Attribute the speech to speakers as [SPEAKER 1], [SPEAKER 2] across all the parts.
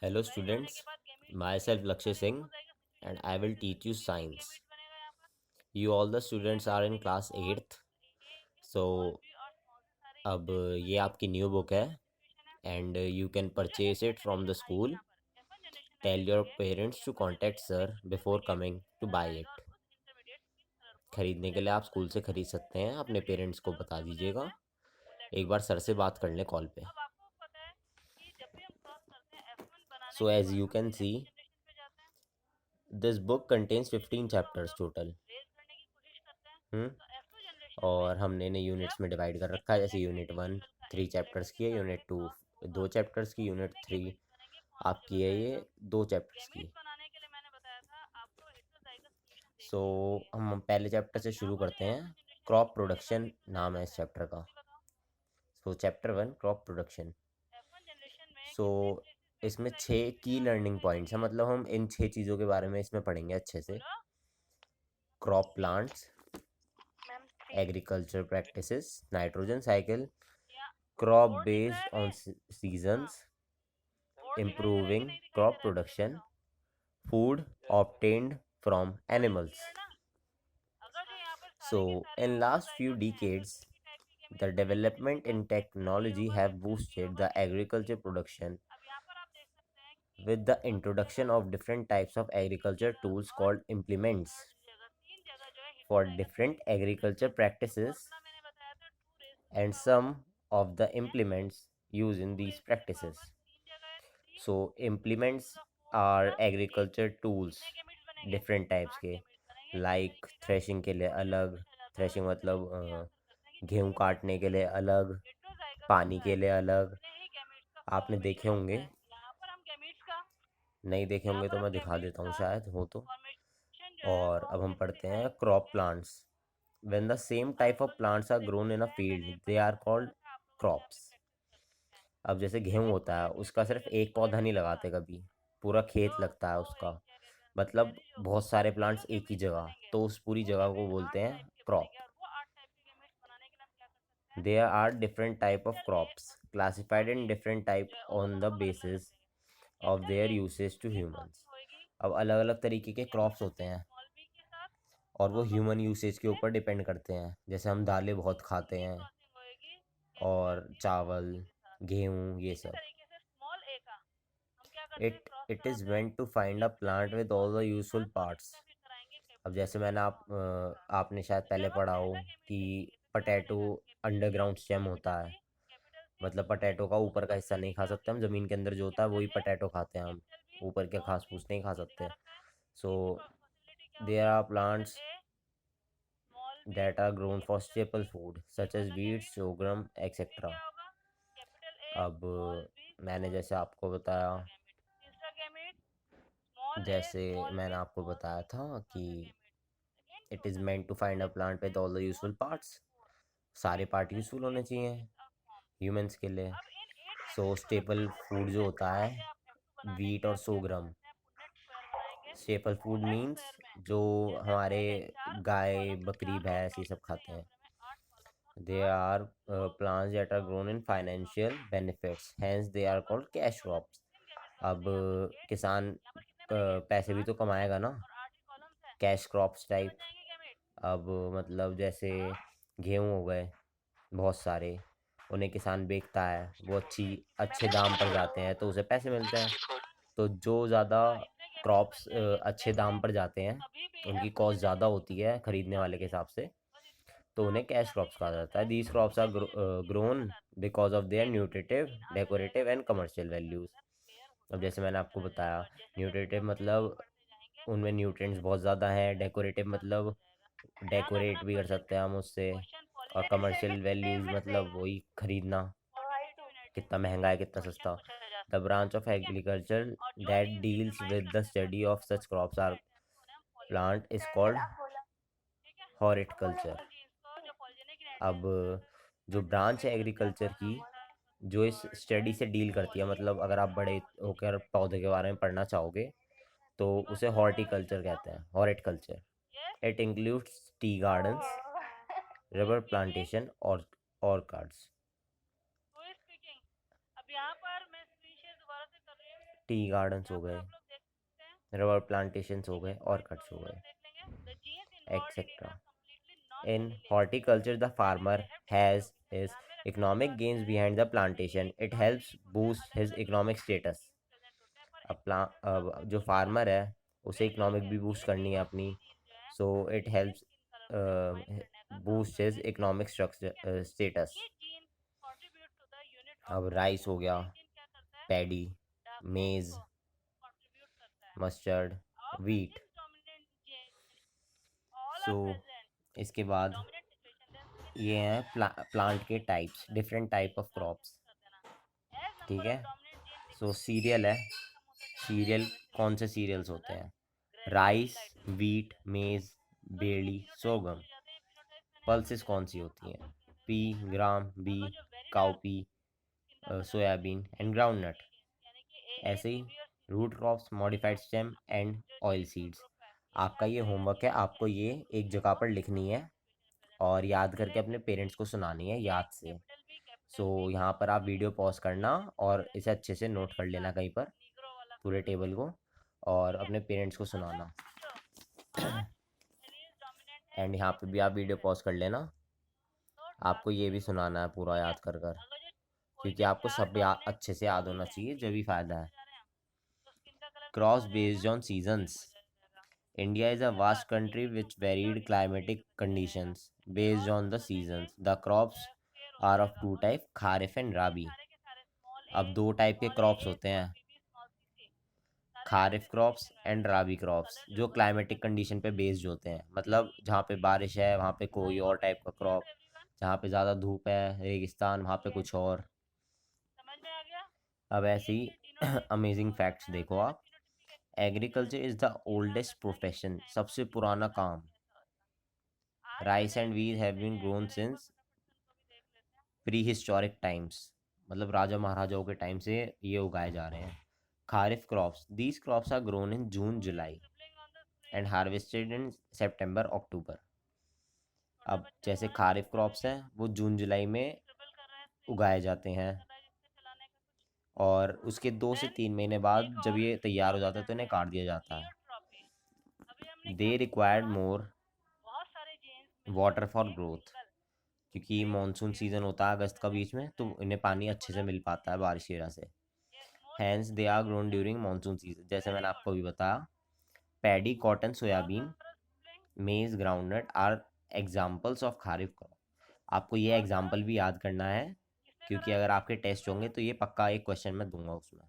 [SPEAKER 1] Hello students, myself Lakshya Singh and I will teach you science. You all the students are in class 8th. So अब ये आपकी new book है and you can purchase it from the school. Tell your parents to contact sir before coming to buy it. खरीदने के लिए आप school से खरीद सकते हैं, अपने पेरेंट्स को बता दीजिएगा, एक बार सर से बात कर लें कॉल पे. So as you can see, this book contains 15 chapters total. और हमने इन्हें यूनिट्स में डिवाइड कर रखा है, जैसे यूनिट 1 3 चैप्टर्स की है, यूनिट 2 2 चैप्टर्स की, यूनिट 3 आपकी है ये 2 चैप्टर्स की. सो हम पहले चैप्टर से शुरू करते हैं. क्रॉप प्रोडक्शन नाम है इस चैप्टर का. So chapter 1 crop production. So इसमें 6 की लर्निंग पॉइंट्स हैं, मतलब हम इन 6 चीज़ों के बारे में इसमें पढ़ेंगे अच्छे से. Crop plants, agriculture practices, nitrogen cycle, crop based on seasons, improving crop production, food obtained from animals. So in last few decades, the development in technology have boosted the agriculture production with the introduction of different types of agriculture tools called implements for different agriculture practices, and some of the implements used in these practices. So implements are agriculture tools different types के, like threshing के लिए अलग, threshing मतलब गेहूँ काटने के लिए अलग, पानी के लिए अलग. आपने देखे होंगे, नहीं देखे होंगे तो मैं दिखा देता हूँ शायद हो तो. और अब हम पढ़ते हैं crop plants. When the same type of plants are grown in a field, they are called crops. अब जैसे गेहूँ होता है, उसका सिर्फ एक पौधा नहीं लगाते, कभी पूरा खेत लगता है उसका, मतलब बहुत सारे प्लांट्स एक ही जगह, तो उस पूरी जगह को बोलते हैं crop. There are different type of crops classified in different type on the basis of their usage to humans. अब अलग अलग तरीके के क्रॉप्स होते हैं और वो ह्यूमन यूसेज के ऊपर डिपेंड करते हैं. जैसे हम दालें बहुत खाते हैं और चावल, गेहूँ, ये सब. It is meant to find a plant with all the useful parts. अब जैसे आपने शायद पहले पढ़ा हो कि पटैटो अंडरग्राउंड स्टेम होता है, मतलब पटैटो का ऊपर का हिस्सा नहीं खा सकते हम, ज़मीन के अंदर जो होता है वही पटैटो खाते हैं हम, ऊपर के घास फूस नहीं खा सकते. So there are plants that are grown for staple food such as wheat, sorghum, etc. अब मैंने जैसे आपको बताया, जैसे मैंने आपको बताया था कि it is meant to find a plant with all the useful parts. सारे पार्ट यूजफुल होने चाहिए ह्यूमंस के लिए. सो स्टेपल फूड जो होता है वीट और सोग्रम. स्टेपल फूड मीन्स जो हमारे गाय, बकरी, भैंस ये सब खाते हैं. They are plants that are grown in financial benefits, hence they are called cash crops. अब किसान पैसे भी तो कमाएगा ना, कैश क्रॉप्स टाइप. अब मतलब जैसे गेहूँ हो गए बहुत सारे, उन्हें किसान बेचता है, वो अच्छे दाम पर जाते हैं तो उसे पैसे मिलते हैं. तो जो ज़्यादा क्रॉप्स अच्छे दाम पर जाते हैं, उनकी कॉस्ट ज़्यादा होती है खरीदने वाले के हिसाब से, तो उन्हें कैश क्रॉप्स कहा जाता है. These crops are grown because of their nutritive, decorative and commercial values. अब जैसे मैंने आपको बताया, न्यूट्रिटिव मतलब उनमें न्यूट्रिएंट्स बहुत ज़्यादा हैं, डेकोरेटिव मतलब डेकोरेट भी कर सकते हैं हम उससे, और कमर्शियल वैल्यूज़ मतलब वही खरीदना, कितना महंगा है कितना सस्ता. The branch of agriculture that deals with the study of such crops or plant is called horticulture. अब जो ब्रांच है एग्रीकल्चर की, जो इस स्टडी से डील करती है, मतलब अगर आप बड़े होकर पौधे के बारे में पढ़ना चाहोगे तो उसे हॉर्टिकल्चर कहते हैं, horticulture. It includes tea gardens, rubber plantation और ऑर्कार्ड्स. टी गार्डन्स हो गए, रबर प्लांटेशंस हो गए, ऑर्किड्स हो गए, etcetera. In horticulture, the farmer has his economic gains behind the plantation. It helps boost his economic status. अब जो फार्मर है उसे इकोनॉमिक भी बूस्ट करनी है अपनी, so it helps boost his economic status. अब राइस हो गया, पैडी, मेज, मस्टर्ड, वीट. सो इसके बाद ये हैं प्लांट के types, different type of crops. ठीक है. सो सीरियल है. सीरियल कौन से सीरियल्स होते हैं? राइस, वीट, मेज, बेली, सोगम. पल्सेस कौन सी होती हैं? Pea, gram, bean, cowpea, soybean and groundnut. ऐसे ही root crops, modified stem and oil seeds. आपका ये होमवर्क है, आपको ये एक जगह पर लिखनी है और याद करके अपने पेरेंट्स को सुनानी है याद से. सो यहाँ पर आप वीडियो पॉज करना और इसे अच्छे से नोट कर लेना कहीं पर, पूरे टेबल को, और अपने पेरेंट्स को सुनाना. एंड यहाँ पे भी आप वीडियो पॉज कर लेना. आपको ये भी सुनाना है पूरा याद कर कर, क्योंकि आपको सब अच्छे से याद होना चाहिए, जब भी फ़ायदा है. Cross based on seasons. India is a vast country with varied climatic conditions based on the seasons. The crops are of two types, kharif and rabi. अब दो टाइप के क्रॉप्स होते हैं, kharif crops and rabi crops, जो climatic condition पे based होते हैं. मतलब जहाँ पे बारिश है वहाँ पे कोई और टाइप का क्रॉप, जहाँ पे ज़्यादा धूप है, रेगिस्तान, वहाँ पे कुछ और. अब ऐसे ही अमेजिंग फैक्ट्स देखो आप. Agriculture is the oldest profession, सबसे पुराना काम. Rice and wheat have been grown since prehistoric times, मतलब राजा महाराजाओं के टाइम से ये उगाए जा रहे हैं. Kharif crops, these crops are grown in June July and harvested in September October. अब जैसे खारिफ क्रॉप्स हैं वो जून जुलाई में उगाए जाते हैं, और उसके 2 से 3 महीने बाद जब ये तैयार हो जाता है तो इन्हें काट दिया जाता है. They required more water for growth, क्योंकि मानसून सीजन होता है अगस्त का बीच में, तो इन्हें पानी अच्छे से मिल पाता है बारिश की वजह से. Hence they are grown during monsoon season, जैसे मैंने आपको भी बताया. Paddy, cotton, soybean, maize, groundnut are examples of kharif crop. आपको ये एग्जाम्पल भी याद करना है, क्योंकि अगर आपके टेस्ट होंगे तो ये पक्का एक क्वेश्चन मैं दूंगा उसमें.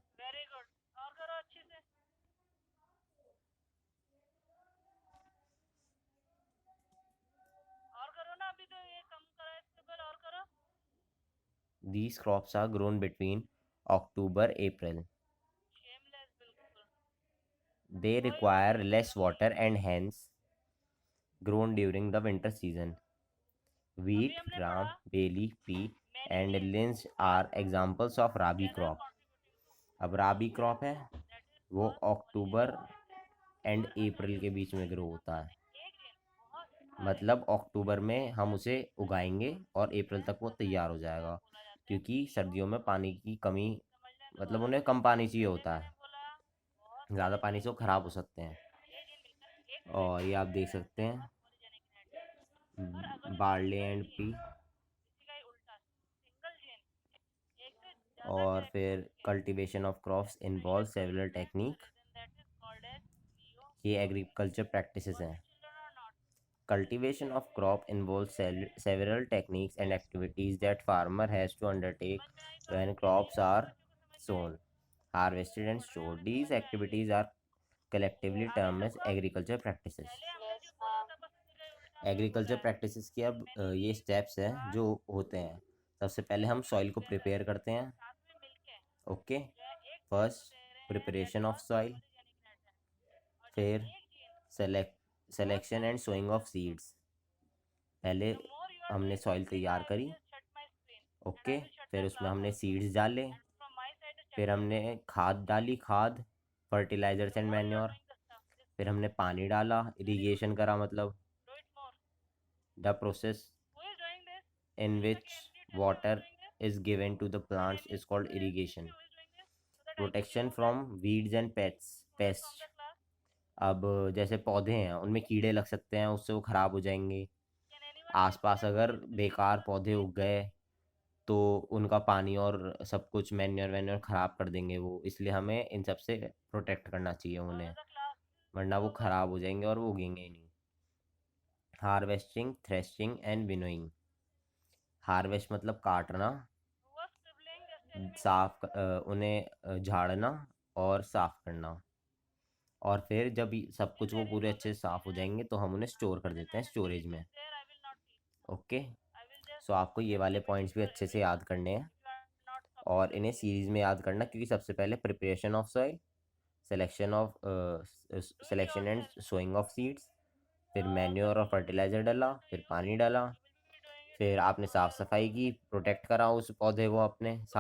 [SPEAKER 1] These crops are grown between October April. They require less water and hence grown during the winter season. Wheat, gram, barley, pea and linz are examples of rabi crop. अब राबी crop है वो October and April के बीच में grow होता है. मतलब अक्टूबर में हम उसे उगाएंगे और अप्रैल तक वो तैयार हो जाएगा, क्योंकि सर्दियों में पानी की कमी, मतलब उन्हें कम पानी चाहिए होता है, ज़्यादा पानी से वो ख़राब हो सकते हैं. और ये आप देख सकते हैं बार्ले एंड पी. और फिर cultivation of crops involve several technique. ये एग्रीकल्चर प्रैक्टिसेस हैं. Cultivation of crop involves several techniques and activities that farmer has to undertake when crops are sown, harvested and stored. These activities are collectively termed as agriculture practices. Agriculture practices की अब ये steps हैं जो होते हैं. सबसे पहले हम सॉइल को प्रिपेयर करते हैं. Okay. First preparation of soil, फिर selection and sowing of seeds. पहले हमने सॉइल तैयार करी, ओके. फिर उसमें हमने सीड्स डाले, फिर हमने खाद डाली, खाद, फर्टिलाइजर्स एंड मैन्योर. फिर हमने पानी डाला, इरिगेशन करा, मतलब the process in which water is given to the plants is called irrigation. Protection from weeds and pest. अब जैसे पौधे हैं उनमें कीड़े लग सकते हैं, उससे वो खराब हो जाएंगे। आसपास अगर बेकार पौधे उग गए तो उनका पानी और सब कुछ मैन्योर वैन्योर खराब कर देंगे वो, इसलिए हमें इन सब से प्रोटेक्ट करना चाहिए उन्हें, वरना वो खराब हो जाएंगे और वो उगेंगे ही नहीं। Harvesting, threshing and winnowing. Harvest मतलब काटना, उन्हें झाड़ना और साफ करना। और फिर जब सब कुछ वो पूरे अच्छे से साफ हो जाएंगे तो हम उन्हें स्टोर कर देते हैं स्टोरेज में। ओके, सो आपको ये वाले पॉइंट्स भी अच्छे से याद करने हैं और इन्हें सीरीज में याद करना, क्योंकि सबसे पहले preparation of soil, selection and sowing of seeds, फिर मैन्योर और फर्टिलाइजर डाला, फिर पानी डाला, फिर आपने साफ सफाई की, प्रोटेक्ट करा उस पौधे को अपने साथ